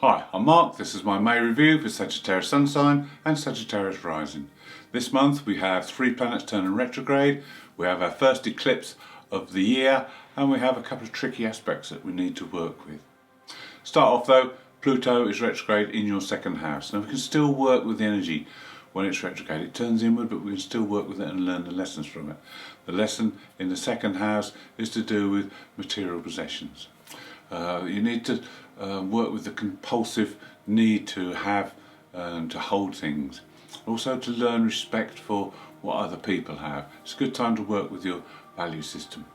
Hi, I'm Mark. This is my May review for Sagittarius Sun sign and Sagittarius rising. This month we have 3 planets turning retrograde, we have our first eclipse of the year, and we have a couple of tricky aspects that we need to work with. Start off though, Pluto is retrograde in your second house. Now we can still work with the energy when it's retrograde. It turns inward, but we can still work with it and learn the lessons from it. The lesson in the second house is to do with material possessions. You need to work with the compulsive need to have and to hold things. Also to learn respect for what other people have. It's a good time to work with your value system.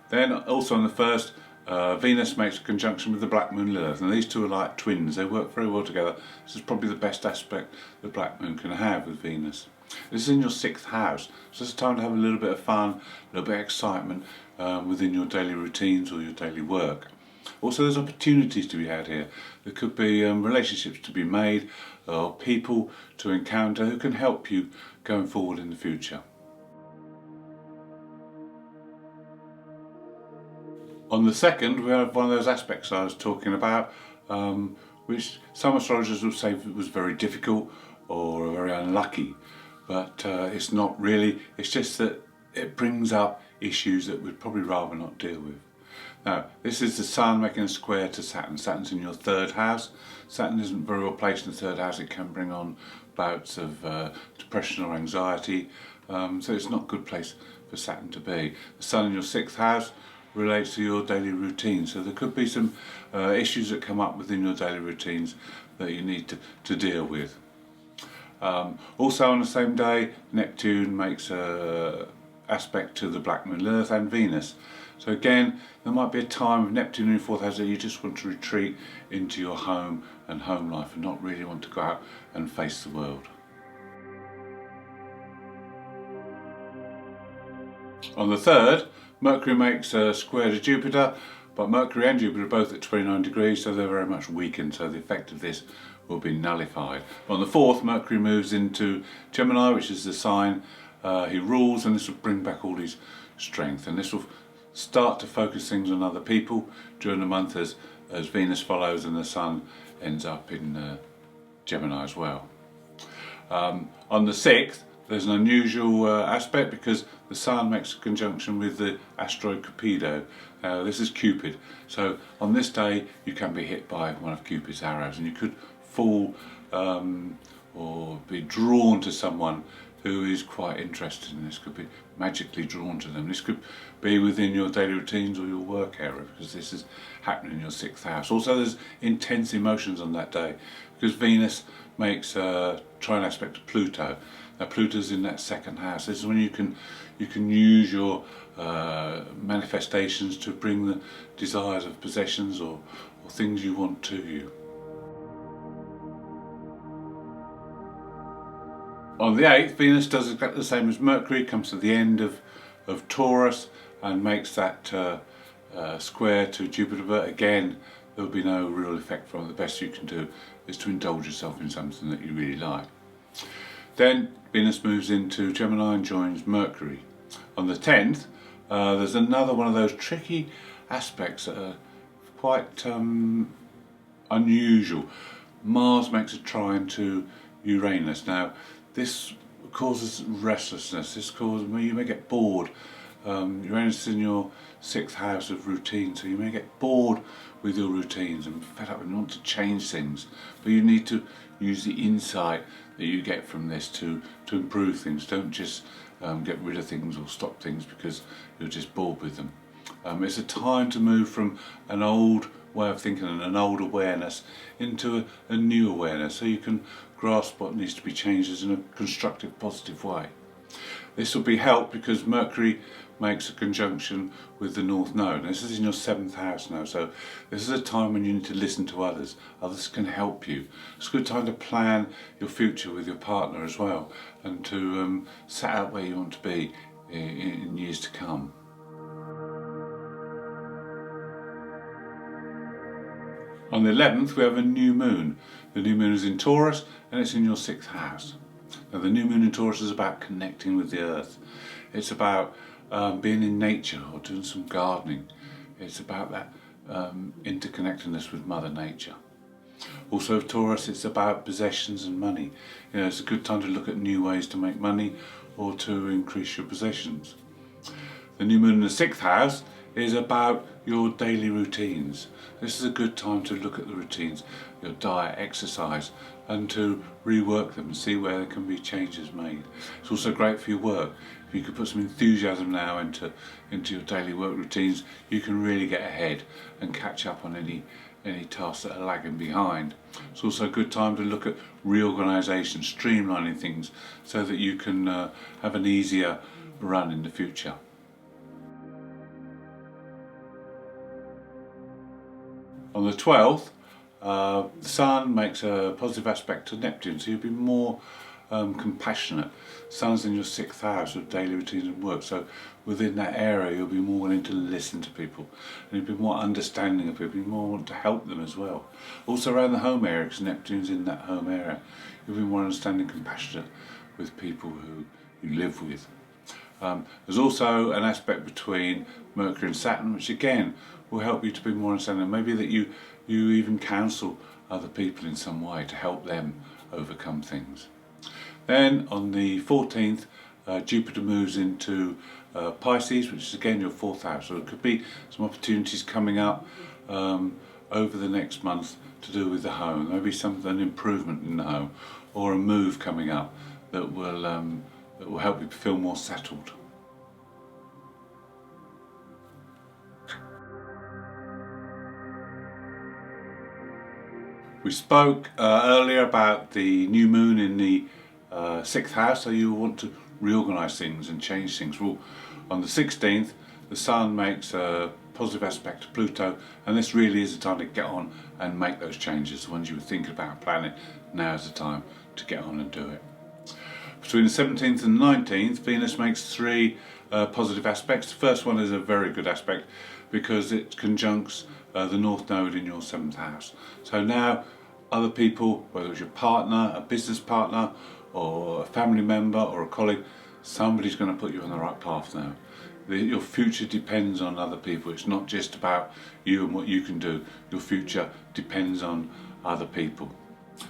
Then also on the first, Venus makes a conjunction with the Black Moon Lilith, and these two are like twins. They work very well together. This is probably the best aspect the Black Moon can have with Venus. This is in your 6th house, so it's time to have a little bit of fun, a little bit of excitement within your daily routines or your daily work. Also there's opportunities to be had here. There could be relationships to be made or people to encounter who can help you going forward in the future. On the 2nd we have one of those aspects I was talking about, which some astrologers would say was very difficult or very unlucky, but it's not really. It's just that it brings up issues that we'd probably rather not deal with. Now, this is the Sun making a square to Saturn. Saturn's in your 3rd house. Saturn isn't very well placed in the 3rd house. It can bring on bouts of depression or anxiety, so it's not a good place for Saturn to be. The Sun in your 6th house relates to your daily routine, so there could be some issues that come up within your daily routines that you need to deal with. Also on the same day, Neptune makes an aspect to the Black Moon Lilith and Venus. So again, there might be a time of Neptune in your 4th house that you just want to retreat into your home and home life and not really want to go out and face the world. On the 3rd, Mercury makes a square to Jupiter, but Mercury and Jupiter are both at 29 degrees, so they're very much weakened, so the effect of this will be nullified. On the 4th, Mercury moves into Gemini, which is the sign he rules, and this will bring back all his strength, and this will start to focus things on other people during the month as Venus follows and the Sun ends up in Gemini as well. On the 6th, there's an unusual aspect because the Sun makes a conjunction with the asteroid Cupido. This is Cupid, so on this day you can be hit by one of Cupid's arrows and you could fall or be drawn to someone who is quite interested in this. Could be magically drawn to them. This could be within your daily routines or your work area because this is happening in your 6th house. Also there's intense emotions on that day because Venus makes a trine aspect to Pluto. Now Pluto's in that 2nd house. This is when you can use your manifestations to bring the desires of possessions or things you want to you. On the 8th, Venus does exactly the same as Mercury, comes to the end of Taurus and makes that square to Jupiter, but again there will be no real effect from it. The best you can do is to indulge yourself in something that you really like. Then Venus moves into Gemini and joins Mercury. On the 10th, there's another one of those tricky aspects that are quite unusual. Mars makes a trine to Uranus. Now this causes restlessness. This causes you may get bored. Uranus is in your 6th house of routine, so you may get bored with your routines and fed up and want to change things. But you need to use the insight that you get from this to improve things. Don't just get rid of things or stop things because you're just bored with them. It's a time to move from an old way of thinking and an old awareness into a new awareness, so you can grasp what needs to be changed in a constructive, positive way. This will be helped because Mercury makes a conjunction with the North Node. This is in your 7th house now, so this is a time when you need to listen to others. Others can help you. It's a good time to plan your future with your partner as well and to set out where you want to be in years to come. On the 11th we have a new moon. The new moon is in Taurus and it's in your 6th house. Now the new moon in Taurus is about connecting with the earth. It's about being in nature or doing some gardening. It's about that interconnectedness with Mother Nature. Also Taurus, it's about possessions and money. It's a good time to look at new ways to make money or to increase your possessions. The new moon in the 6th house is about your daily routines. This is a good time to look at the routines, your diet, exercise, and to rework them and see where there can be changes made. It's also great for your work. If you could put some enthusiasm now into your daily work routines, you can really get ahead and catch up on any tasks that are lagging behind. It's also a good time to look at reorganisation, streamlining things so that you can have an easier run in the future. On the 12th, the Sun makes a positive aspect to Neptune, so you'll be more compassionate. Sun's in your 6th house of daily routines and work, so within that area you'll be more willing to listen to people, and you'll be more understanding of people, you'll be more want to help them as well. Also around the home area, because Neptune's in that home area, you'll be more understanding, compassionate with people who you live with. There's also an aspect between Mercury and Saturn, which again will help you to be more understanding. Maybe that you even counsel other people in some way to help them overcome things. Then on the 14th, Jupiter moves into Pisces, which is again your 4th house. So it could be some opportunities coming up over the next month to do with the home. Maybe an improvement in the home, or a move coming up that will help you feel more settled. We spoke earlier about the new moon in the 6th house, so you want to reorganise things and change things. Well, on the 16th, the Sun makes a positive aspect to Pluto, and this really is the time to get on and make those changes. The ones you were thinking about planning, now is the time to get on and do it. Between the 17th and 19th, Venus makes 3 positive aspects. The first one is a very good aspect because it conjuncts the North Node in your 7th house. So now other people, whether it's your partner, a business partner, or a family member or a colleague, somebody's going to put you on the right path now. Your future depends on other people. It's not just about you and what you can do. Your future depends on other people.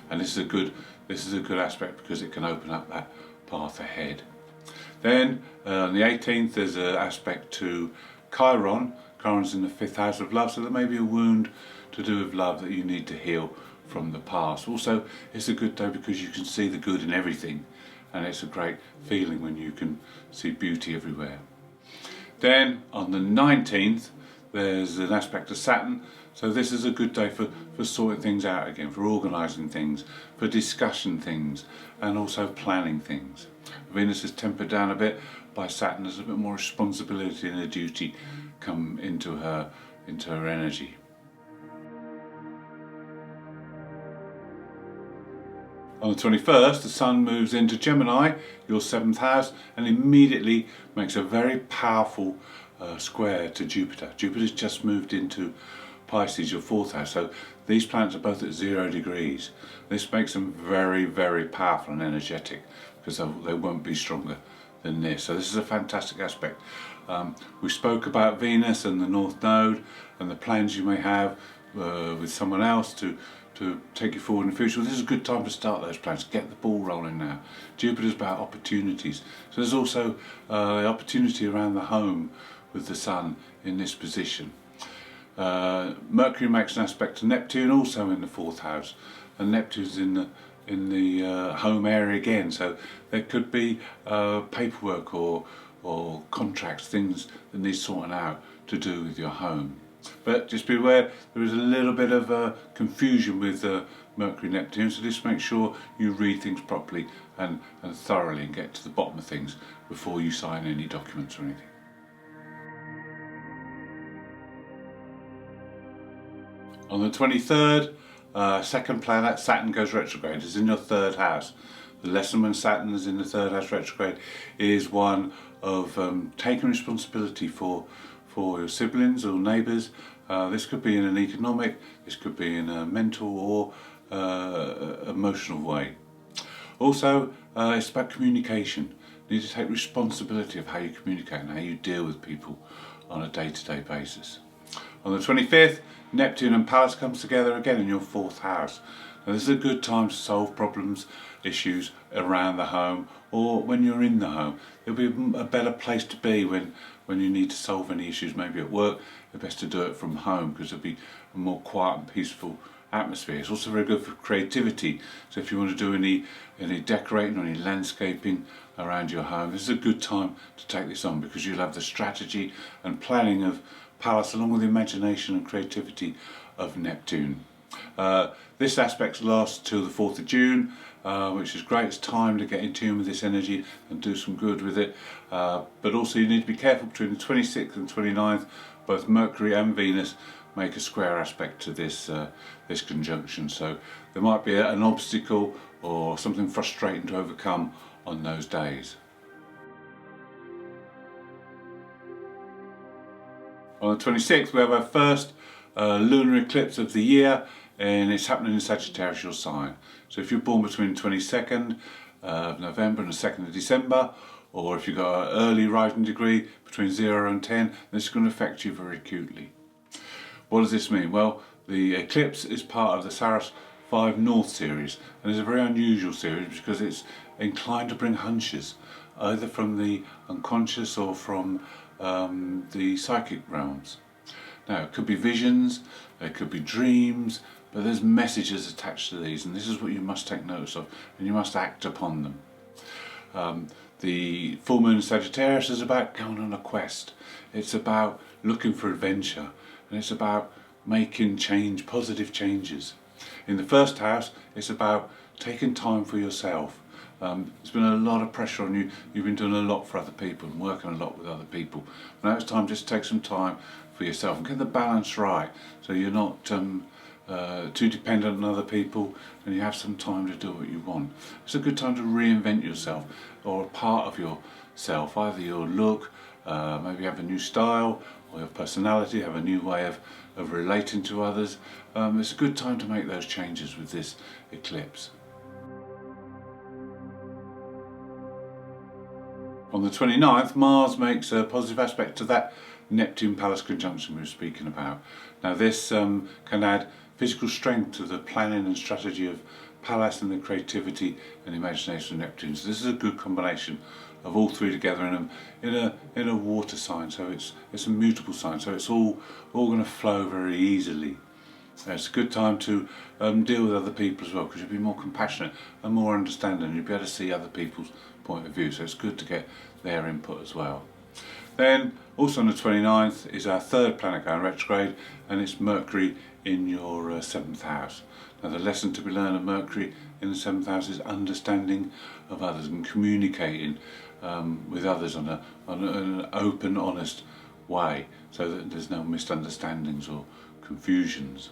And this is a good aspect because it can open up that path ahead. Then on the 18th there's an aspect to Chiron. Chiron's in the 5th house of love, so there may be a wound to do with love that you need to heal from the past. Also, it's a good day because you can see the good in everything, and it's a great feeling when you can see beauty everywhere. Then on the 19th there's an aspect to Saturn, so this is a good day for sorting things out again, for organising things, for discussing things, and also planning things. Venus is tempered down a bit by Saturn. There's a bit more responsibility and a duty come into her energy. On the 21st, the Sun moves into Gemini, your 7th house, and immediately makes a very powerful square to Jupiter. Jupiter's just moved into Pisces, your 4th house, so these planets are both at 0 degrees. This makes them very, very powerful and energetic because they won't be stronger than this. So this is a fantastic aspect. We spoke about Venus and the North Node and the plans you may have with someone else to take you forward in the future. Well, this is a good time to start those plans, get the ball rolling now. Jupiter's about opportunities. So there's also opportunity around the home with the Sun in this position. Mercury makes an aspect to Neptune, also in the 4th house, and Neptune's in the home area again. So there could be paperwork or contracts, things that need sorting out to do with your home. But just be aware, there is a little bit of confusion with Mercury Neptune, so just make sure you read things properly and thoroughly and get to the bottom of things before you sign any documents or anything. On the 23rd, second planet, Saturn goes retrograde. It's in your 3rd house. The lesson when Saturn is in the 3rd house retrograde is one of taking responsibility for your siblings or neighbours. This could be in an economic, this could be in a mental or emotional way. Also, it's about communication. You need to take responsibility of how you communicate and how you deal with people on a day-to-day basis. On the 25th, Neptune and Pallas comes together again in your 4th house. Now this is a good time to solve problems, issues around the home, or when you're in the home. It'll be a better place to be when you need to solve any issues, maybe at work. It's best to do it from home because it'll be a more quiet and peaceful atmosphere. It's also very good for creativity, so if you want to do any decorating or any landscaping around your home, this is a good time to take this on because you'll have the strategy and planning of Pallas along with the imagination and creativity of Neptune. This aspect lasts till the 4th of June, which is great. It's time to get in tune with this energy and do some good with it. But also you need to be careful between the 26th and 29th. Both Mercury and Venus make a square aspect to this conjunction. So there might be an obstacle or something frustrating to overcome on those days. On the 26th we have our first lunar eclipse of the year, and it's happening in Sagittarius, your sign. So if you're born between the 22nd of November and the 2nd of December, or if you've got an early rising degree between 0 and 10, this is going to affect you very acutely. What does this mean? Well, the eclipse is part of the Saros 5 North series, and it's a very unusual series because it's inclined to bring hunches, either from the unconscious or from the psychic realms. Now, it could be visions, it could be dreams, but there's messages attached to these, and this is what you must take notice of, and you must act upon them. The full moon in Sagittarius is about going on a quest. It's about looking for adventure, and it's about making change, positive changes. In the 1st house, it's about taking time for yourself. There's been a lot of pressure on you. You've been doing a lot for other people and working a lot with other people. Now it's time just to take some time for yourself and get the balance right, so you're not too dependent on other people, and you have some time to do what you want. It's a good time to reinvent yourself or a part of yourself, either your look, maybe have a new style, or your personality, have a new way of relating to others. It's a good time to make those changes with this eclipse. On the 29th, Mars makes a positive aspect to that Neptune-Pallas conjunction we were speaking about. Now this can add physical strength to the planning and strategy of Pallas and the creativity and imagination of Neptune. So this is a good combination of all three together in a water sign. So it's a mutable sign. So it's all going to flow very easily. It's a good time to deal with other people as well, because you'll be more compassionate and more understanding. You'll be able to see other people's point of view. So it's good to get their input as well. Then also on the 29th is our 3rd planet going retrograde, and it's Mercury in your 7th house. Now the lesson to be learned of Mercury in the 7th house is understanding of others and communicating with others on an open, honest way, so that there's no misunderstandings or confusions.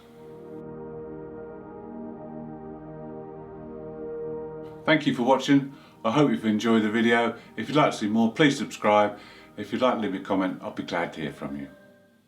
Thank you for watching. I hope you've enjoyed the video. If you'd like to see more, please subscribe. If you'd like to leave me a comment, I'll be glad to hear from you.